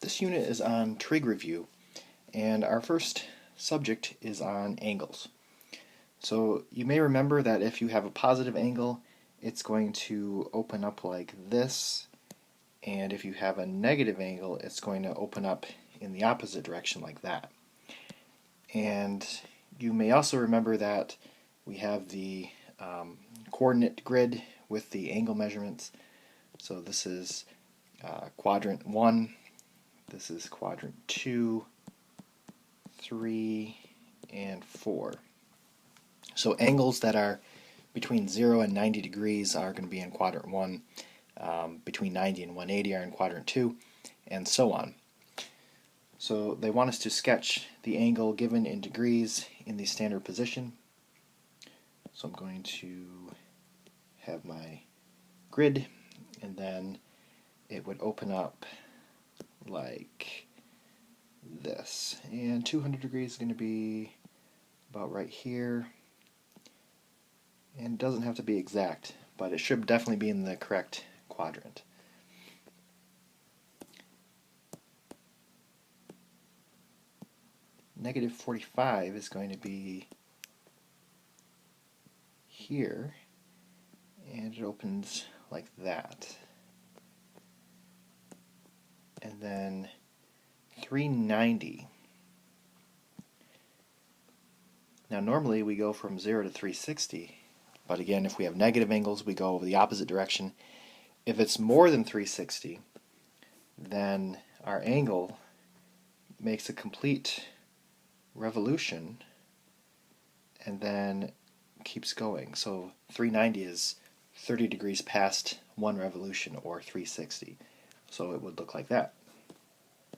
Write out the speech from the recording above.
This unit is on trig review, and our first subject is on angles. So you may remember that if you have a positive angle, it's going to open up like this, and if you have a negative angle, it's going to open up in the opposite direction like that. And you may also remember that we have the coordinate grid with the angle measurements. So this is quadrant 1, this is quadrant 2, 3, and 4. So angles that are between 0 and 90 degrees are going to be in quadrant 1, between 90 and 180 are in quadrant 2, and so on. So they want us to sketch the angle given in degrees in the standard position. So I'm going to have my grid, and then it would open up like this. And 200 degrees is going to be about right here. And it doesn't have to be exact, but it should definitely be in the correct quadrant. Negative 45 is going to be here, and it opens like that. And then 390. Now normally we go from 0 to 360, but again if we have negative angles we go the opposite direction. If it's more than 360, then our angle makes a complete revolution and then keeps going. So 390 is 30 degrees past one revolution, or 360. So it would look like that.